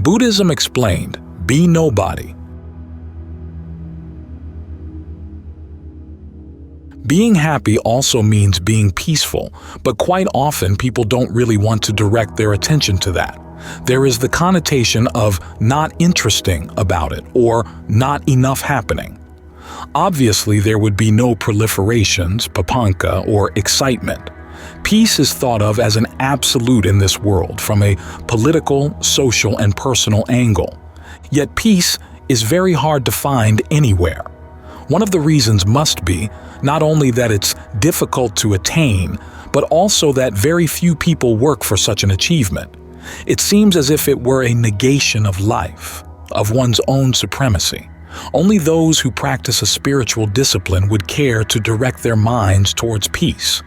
Buddhism explained, be nobody. Being happy also means being peaceful, but quite often people don't really want to direct their attention to that. There is the connotation of not interesting about it or not enough happening. Obviously, there would be no proliferations, papanka, or excitement. Peace is thought of as an absolute in this world from a political, social, and personal angle. Yet peace is very hard to find anywhere. One of the reasons must be not only that it's difficult to attain, but also that very few people work for such an achievement. It seems as if it were a negation of life, of one's own supremacy. Only those who practice a spiritual discipline would care to direct their minds towards peace.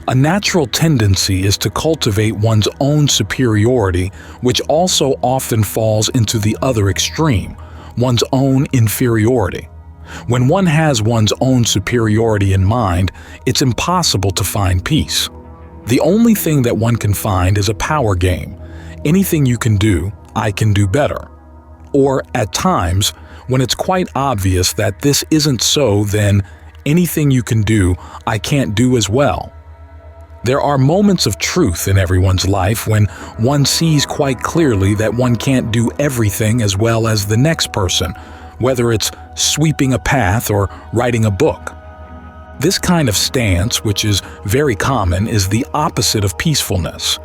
A natural tendency is to cultivate one's own superiority, which also often falls into the other extreme, one's own inferiority. When one has one's own superiority in mind, it's impossible to find peace. The only thing that one can find is a power game. Anything you can do, I can do better. Or, at times, when it's quite obvious that this isn't so, then anything you can do, I can't do as well. There are moments of truth in everyone's life when one sees quite clearly that one can't do everything as well as the next person, whether it's sweeping a path or writing a book. This kind of stance, which is very common, is the opposite of peacefulness.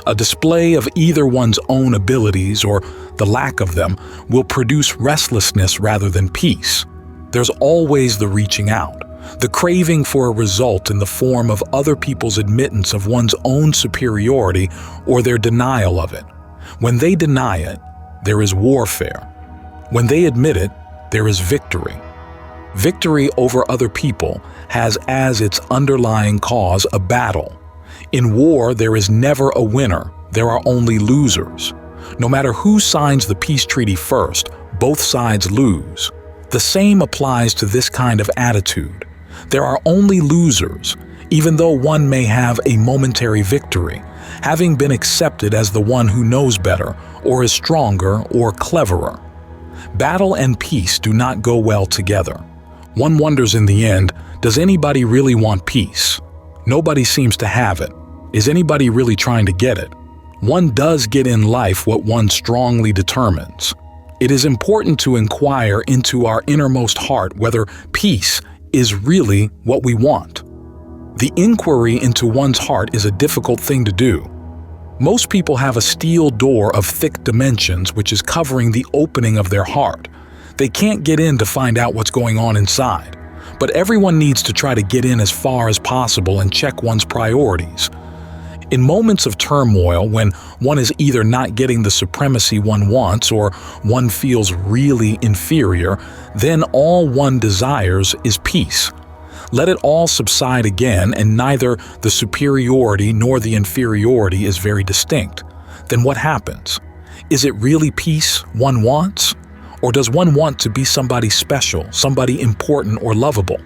A display of either one's own abilities or the lack of them will produce restlessness rather than peace. There's always the reaching out, the craving for a result in the form of other people's admittance of one's own superiority or their denial of it. When they deny it, there is warfare. When they admit it, there is victory. Victory over other people has as its underlying cause a battle. In war, there is never a winner, there are only losers. No matter who signs the peace treaty first, both sides lose. The same applies to this kind of attitude. There are only losers, even though one may have a momentary victory, having been accepted as the one who knows better, or is stronger, or cleverer. Battle and peace do not go well together. One wonders in the end, does anybody really want peace? Nobody seems to have it. Is anybody really trying to get it? One does get in life what one strongly determines. It is important to inquire into our innermost heart whether peace is really what we want. The inquiry into one's heart is a difficult thing to do. Most people have a steel door of thick dimensions which is covering the opening of their heart. They can't get in to find out what's going on inside. But everyone needs to try to get in as far as possible and check one's priorities. In moments of turmoil, when one is either not getting the supremacy one wants or one feels really inferior, then all one desires is peace. Let it all subside again, and neither the superiority nor the inferiority is very distinct. Then what happens? Is it really peace one wants? Or does one want to be somebody special, somebody important or lovable?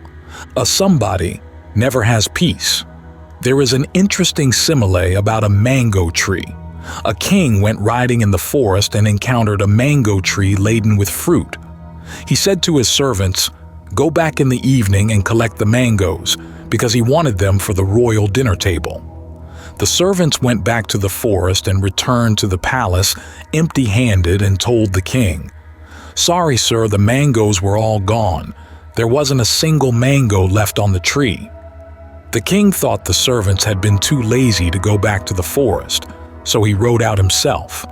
A somebody never has peace. There is an interesting simile about a mango tree. A king went riding in the forest and encountered a mango tree laden with fruit. He said to his servants, "Go back in the evening and collect the mangoes," because he wanted them for the royal dinner table. The servants went back to the forest and returned to the palace empty-handed and told the king, "Sorry, sir, the mangoes were all gone. There wasn't a single mango left on the tree." The king thought the servants had been too lazy to go back to the forest, so he rode out himself.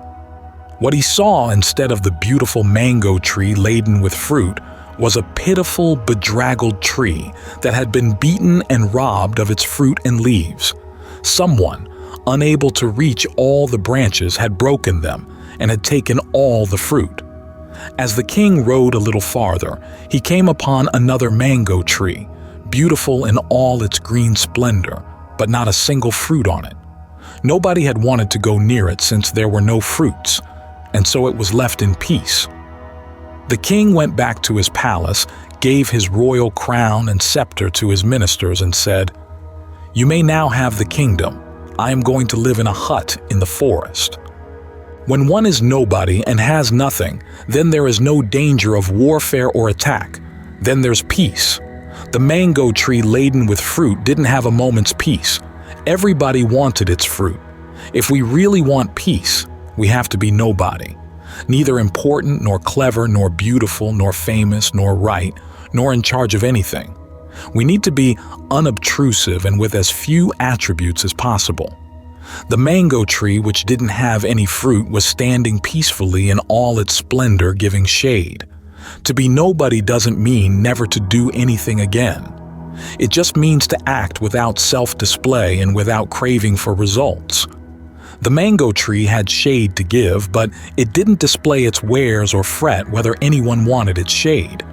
What he saw instead of the beautiful mango tree laden with fruit was a pitiful, bedraggled tree that had been beaten and robbed of its fruit and leaves. Someone, unable to reach all the branches, had broken them and had taken all the fruit. As the king rode a little farther, he came upon another mango tree, beautiful in all its green splendor, but not a single fruit on it. Nobody had wanted to go near it since there were no fruits, and so it was left in peace. The king went back to his palace, gave his royal crown and scepter to his ministers, and said, "You may now have the kingdom. I am going to live in a hut in the forest." When one is nobody and has nothing, then there is no danger of warfare or attack. Then there's peace. The mango tree laden with fruit didn't have a moment's peace. Everybody wanted its fruit. If we really want peace, we have to be nobody. Neither important, nor clever, nor beautiful, nor famous, nor right, nor in charge of anything. We need to be unobtrusive and with as few attributes as possible. The mango tree, which didn't have any fruit, was standing peacefully in all its splendor, giving shade. To be nobody doesn't mean never to do anything again. It just means to act without self-display and without craving for results. The mango tree had shade to give, but it didn't display its wares or fret whether anyone wanted its shade.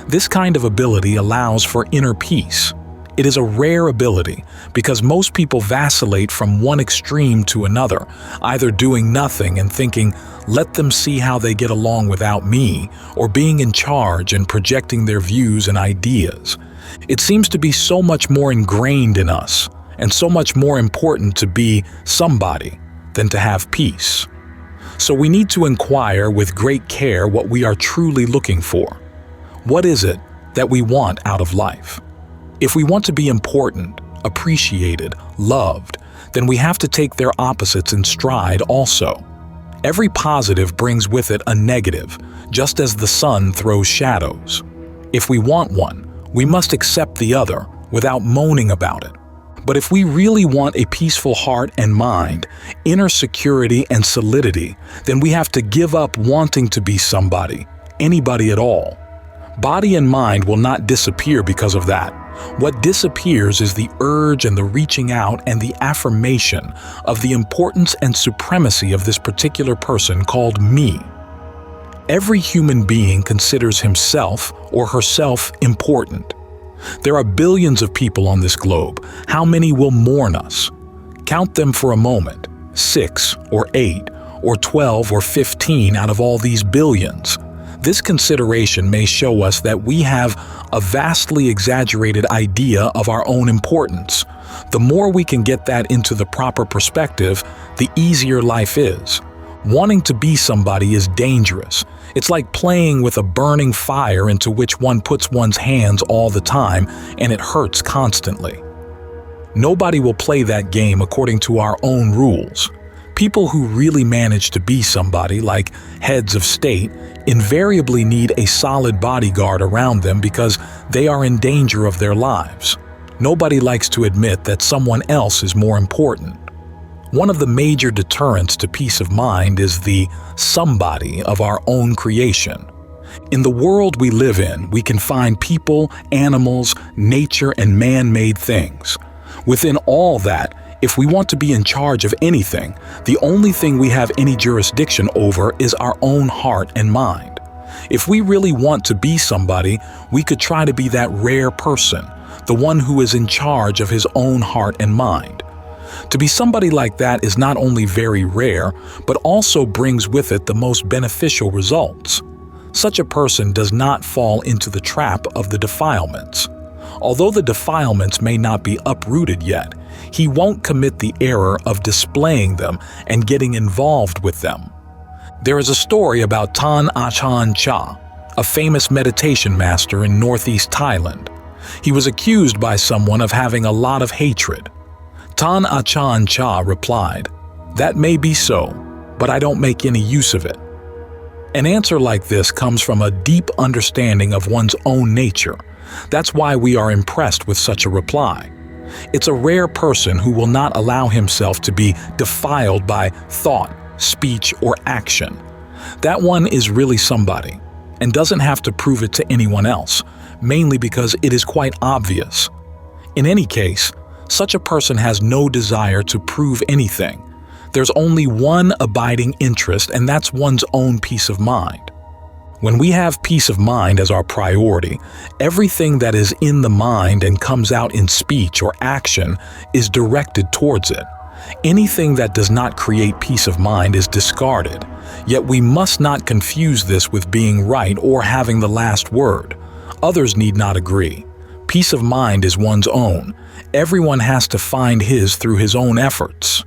This kind of ability allows for inner peace. It is a rare ability because most people vacillate from one extreme to another, either doing nothing and thinking, let them see how they get along without me, or being in charge and projecting their views and ideas. It seems to be so much more ingrained in us, and so much more important to be somebody than to have peace. So we need to inquire with great care what we are truly looking for. What is it that we want out of life? If we want to be important, appreciated, loved, then we have to take their opposites in stride also. Every positive brings with it a negative, just as the sun throws shadows. If we want one, we must accept the other without moaning about it. But if we really want a peaceful heart and mind, inner security and solidity, then we have to give up wanting to be somebody, anybody at all. Body and mind will not disappear because of that. What disappears is the urge and the reaching out and the affirmation of the importance and supremacy of this particular person called me. Every human being considers himself or herself important. There are billions of people on this globe. How many will mourn us? Count them for a moment. 6 or 8 or 12 or 15 out of all these billions. This consideration may show us that we have a vastly exaggerated idea of our own importance. The more we can get that into the proper perspective, the easier life is. Wanting to be somebody is dangerous. It's like playing with a burning fire into which one puts one's hands all the time, and it hurts constantly. Nobody will play that game according to our own rules. People who really manage to be somebody, like heads of state, invariably need a solid bodyguard around them because they are in danger of their lives. Nobody likes to admit that someone else is more important. One of the major deterrents to peace of mind is the somebody of our own creation. In the world we live in, we can find people, animals, nature, and man-made things. Within all that, if we want to be in charge of anything, the only thing we have any jurisdiction over is our own heart and mind. If we really want to be somebody, we could try to be that rare person, the one who is in charge of his own heart and mind. To be somebody like that is not only very rare, but also brings with it the most beneficial results. Such a person does not fall into the trap of the defilements. Although the defilements may not be uprooted yet, he won't commit the error of displaying them and getting involved with them. There is a story about Tan Achan Cha, a famous meditation master in northeast Thailand. He was accused by someone of having a lot of hatred. Tan Achan Cha replied, "That may be so, but I don't make any use of it." An answer like this comes from a deep understanding of one's own nature. That's why we are impressed with such a reply. It's a rare person who will not allow himself to be defiled by thought, speech, or action. That one is really somebody, and doesn't have to prove it to anyone else, mainly because it is quite obvious. In any case, such a person has no desire to prove anything. There's only one abiding interest, and that's one's own peace of mind. When we have peace of mind as our priority, everything that is in the mind and comes out in speech or action is directed towards it. Anything that does not create peace of mind is discarded, yet we must not confuse this with being right or having the last word. Others need not agree. Peace of mind is one's own. Everyone has to find his through his own efforts.